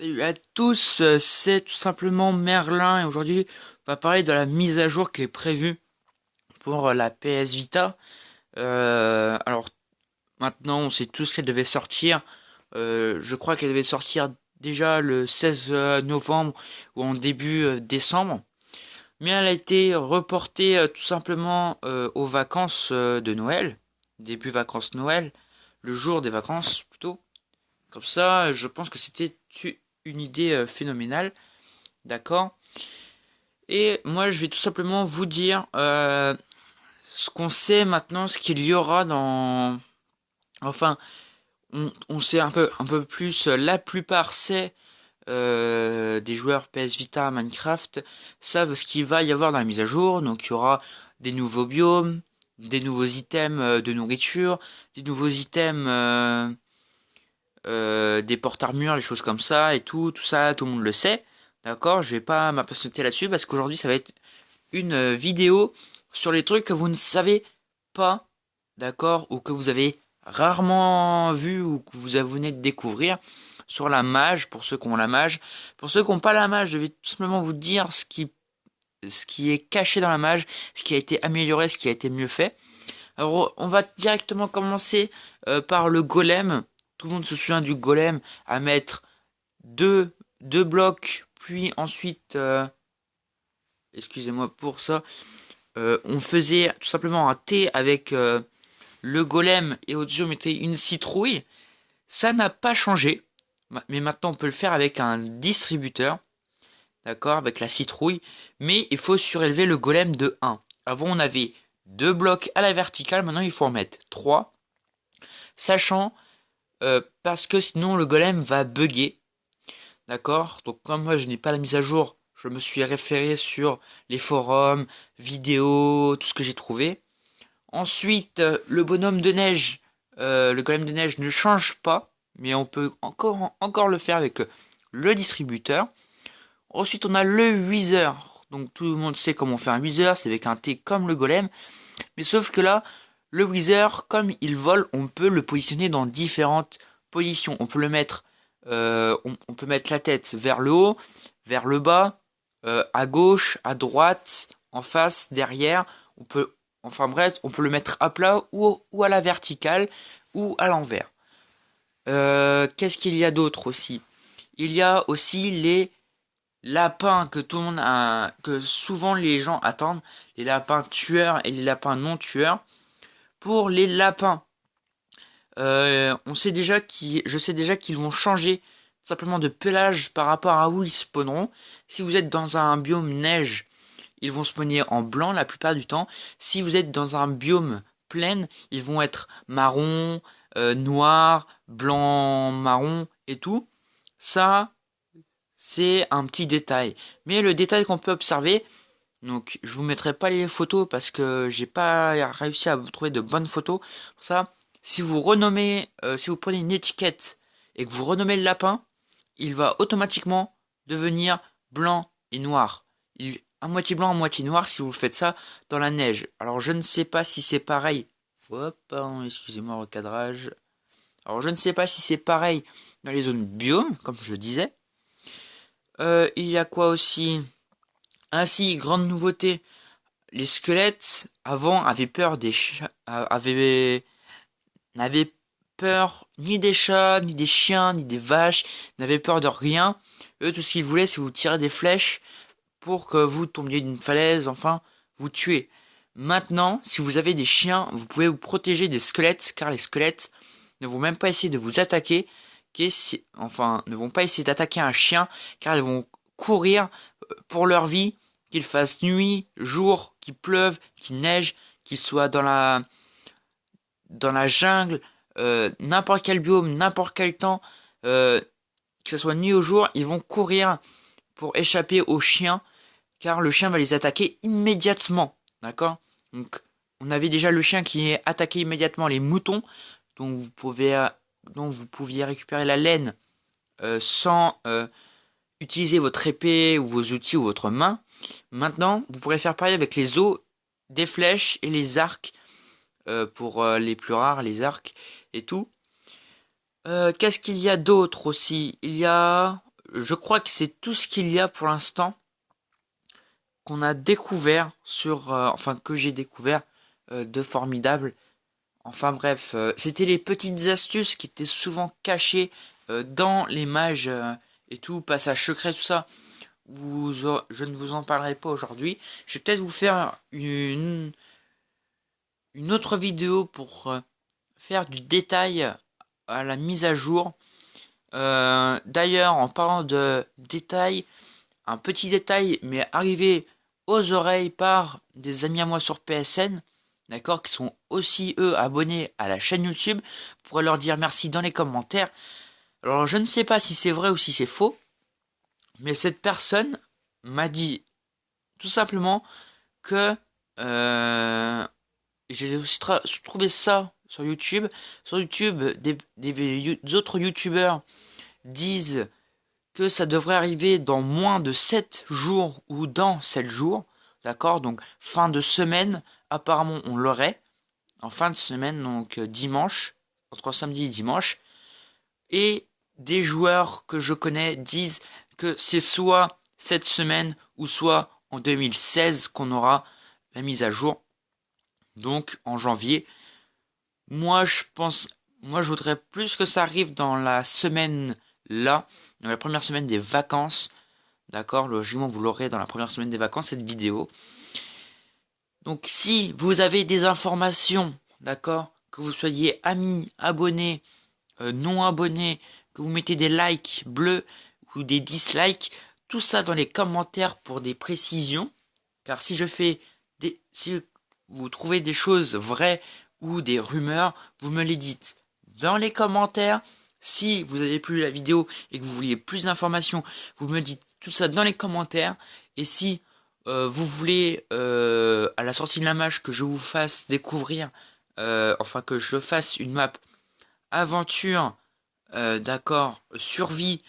Salut à tous, c'est tout simplement Merlin et aujourd'hui on va parler de la mise à jour qui est prévue pour la PS Vita. Alors maintenant on sait tous qu'elle devait sortir. Je crois qu'elle devait sortir déjà le 16 novembre ou en début décembre. Mais elle a été reportée tout simplement aux vacances de Noël, début vacances Noël, le jour des vacances plutôt. Comme ça, je pense que c'était une idée phénoménale. D'accord. Et moi, je vais tout simplement vous dire ce qu'on sait maintenant, ce qu'il y aura dans... Enfin, on sait un peu plus. La plupart sait des joueurs PS Vita Minecraft savent ce qu'il va y avoir dans la mise à jour. Donc, il y aura des nouveaux biomes, des nouveaux items de nourriture, des nouveaux items, des porte-armures, les choses comme ça et tout ça, tout le monde le sait. D'accord, je vais pas m'appesantir là-dessus parce qu'aujourd'hui ça va être une vidéo sur les trucs que vous ne savez pas, d'accord, ou que vous avez rarement vu ou que vous venez de découvrir sur la mage, pour ceux qui ont la mage. Pour ceux qui n'ont pas la mage, je vais tout simplement vous dire ce qui est caché dans la mage, ce qui a été amélioré, ce qui a été mieux fait. Alors, on va directement commencer par le golem. Tout le monde se souvient du golem à mettre deux blocs, puis ensuite, excusez-moi pour ça, on faisait tout simplement un thé avec le golem et au-dessus on mettait une citrouille. Ça n'a pas changé, mais maintenant on peut le faire avec un distributeur, d'accord, avec la citrouille, mais il faut surélever le golem de 1. Avant on avait deux blocs à la verticale, maintenant il faut en mettre 3, sachant parce que sinon le golem va bugger, d'accord. Donc comme moi je n'ai pas la mise à jour, je me suis référé sur les forums, vidéos, tout ce que j'ai trouvé. Ensuite, le bonhomme de neige, le golem de neige ne change pas, mais on peut encore le faire avec le distributeur. Ensuite, on a le Wither. Donc tout le monde sait comment on fait un Wither, c'est avec un T comme le golem. Mais sauf que là, le Wither, comme il vole, on peut le positionner dans différentes positions. On peut le mettre, on peut mettre la tête vers le haut, vers le bas, à gauche, à droite, en face, derrière. On peut, enfin bref, on peut le mettre à plat ou à la verticale ou à l'envers. Qu'est-ce qu'il y a d'autre aussi? Il y a aussi les lapins que tout le monde a, que souvent les gens attendent, les lapins tueurs et les lapins non tueurs. Pour les lapins, je sais déjà qu'ils vont changer simplement de pelage par rapport à où ils spawneront. Si vous êtes dans un biome neige, ils vont spawner en blanc la plupart du temps. Si vous êtes dans un biome plaine, ils vont être marron, noir, blanc, marron et tout. Ça, c'est un petit détail. Mais le détail qu'on peut observer, donc je vous mettrai pas les photos parce que j'ai pas réussi à vous trouver de bonnes photos. Pour ça, si vous renommez, si vous prenez une étiquette et que vous renommez le lapin, il va automatiquement devenir blanc et noir. À moitié blanc, à moitié noir si vous faites ça dans la neige. Alors je ne sais pas si c'est pareil. Hop, pardon, excusez-moi, recadrage. Alors je ne sais pas si c'est pareil dans les zones biome, comme je disais. Il y a quoi aussi? Ainsi, grande nouveauté, les squelettes avant avaient peur des chats, n'avaient peur ni des chats, ni des chiens, ni des vaches, n'avaient peur de rien. Eux, tout ce qu'ils voulaient, c'est vous tirer des flèches pour que vous tombiez d'une falaise, enfin, vous tuer. Maintenant, si vous avez des chiens, vous pouvez vous protéger des squelettes, car les squelettes ne vont même pas essayer de vous attaquer, enfin, ne vont pas essayer d'attaquer un chien, car ils vont courir pour leur vie, qu'il fasse nuit, jour, qu'il pleuve, qu'il neige, qu'il soit dans la jungle, n'importe quel biome, n'importe quel temps, que ce soit nuit ou jour, ils vont courir pour échapper aux chiens, car le chien va les attaquer immédiatement, d'accord. Donc, on avait déjà le chien qui attaquait immédiatement les moutons, dont vous pouviez récupérer la laine sans utilisez votre épée ou vos outils ou votre main. Maintenant, vous pourrez faire pareil avec les os, des flèches et les arcs, pour les plus rares, les arcs et tout. Qu'est-ce qu'il y a d'autre aussi? Il y a, je crois que c'est tout ce qu'il y a pour l'instant qu'on a découvert enfin que j'ai découvert de formidable. Enfin bref, c'était les petites astuces qui étaient souvent cachées dans les mages et tout, passage secret, tout ça. Je ne vous en parlerai pas aujourd'hui. Je vais peut-être vous faire une autre vidéo pour faire du détail à la mise à jour. D'ailleurs, en parlant de détail, un petit détail, mais arrivé aux oreilles par des amis à moi sur PSN, d'accord, qui sont aussi eux abonnés à la chaîne YouTube, pourrais leur dire merci dans les commentaires. Alors je ne sais pas si c'est vrai ou si c'est faux, mais cette personne m'a dit tout simplement que j'ai aussi trouvé ça sur YouTube. Sur YouTube, des autres YouTubeurs disent que ça devrait arriver dans moins de 7 jours ou dans 7 jours. D'accord? Donc fin de semaine, apparemment on l'aurait. En fin de semaine, donc dimanche, entre samedi et dimanche. Et des joueurs que je connais disent que c'est soit cette semaine ou soit en 2016 qu'on aura la mise à jour. Donc en janvier. Moi je voudrais plus que ça arrive dans la semaine là, dans la première semaine des vacances. D'accord, logiquement vous l'aurez dans la première semaine des vacances cette vidéo. Donc si vous avez des informations, d'accord, que vous soyez amis, abonnés, non abonnés, que vous mettez des likes bleus ou des dislikes, tout ça dans les commentaires pour des précisions. Car si si vous trouvez des choses vraies ou des rumeurs, vous me les dites dans les commentaires. Si vous avez plus la vidéo et que vous vouliez plus d'informations, vous me dites tout ça dans les commentaires. Et si vous voulez à la sortie de la match que je vous fasse découvrir, enfin que je fasse une map aventure, d'accord, survie,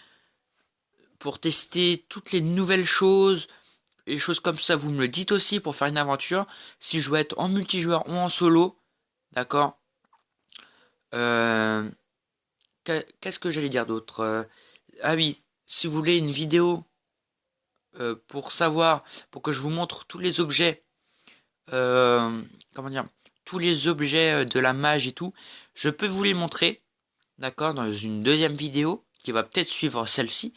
pour tester toutes les nouvelles choses, et choses comme ça, vous me le dites aussi pour faire une aventure. Si je dois être en multijoueur ou en solo, d'accord. Qu'est-ce que j'allais dire d'autre ah oui, si vous voulez une vidéo pour savoir, pour que je vous montre tous les objets, comment dire, tous les objets de la mage et tout, je peux vous les montrer, d'accord, dans une deuxième vidéo qui va peut-être suivre celle-ci,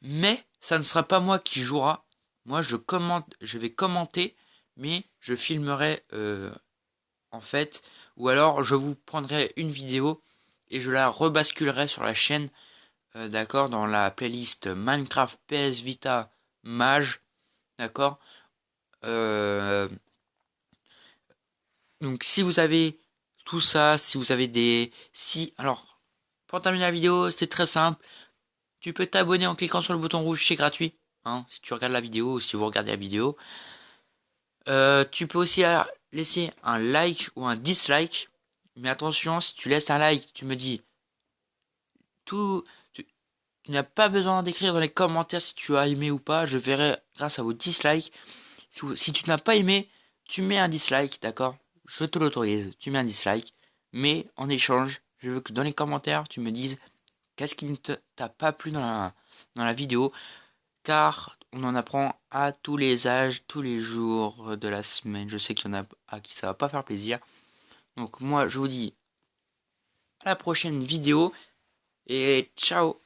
mais ça ne sera pas moi qui jouera. Moi, je vais commenter, mais je filmerai en fait, ou alors je vous prendrai une vidéo et je la rebasculerai sur la chaîne, d'accord, dans la playlist Minecraft PS Vita Mage, d'accord. Donc si vous avez tout ça, si vous avez alors, pour terminer la vidéo, c'est très simple. Tu peux t'abonner en cliquant sur le bouton rouge, c'est gratuit. Hein, si tu regardes la vidéo ou si vous regardez la vidéo. Tu peux aussi laisser un like ou un dislike. Mais attention, si tu laisses un like, tu me dis tout. Tu n'as pas besoin d'écrire dans les commentaires si tu as aimé ou pas. Je verrai grâce à vos dislikes. Si tu n'as pas aimé, tu mets un dislike, d'accord? Je te l'autorise, tu mets un dislike. Mais en échange, je veux que dans les commentaires, tu me dises qu'est-ce qui ne t'a pas plu dans la vidéo. Car on en apprend à tous les âges, tous les jours de la semaine. Je sais qu'il y en a à qui ça va pas faire plaisir. Donc moi, je vous dis à la prochaine vidéo et ciao.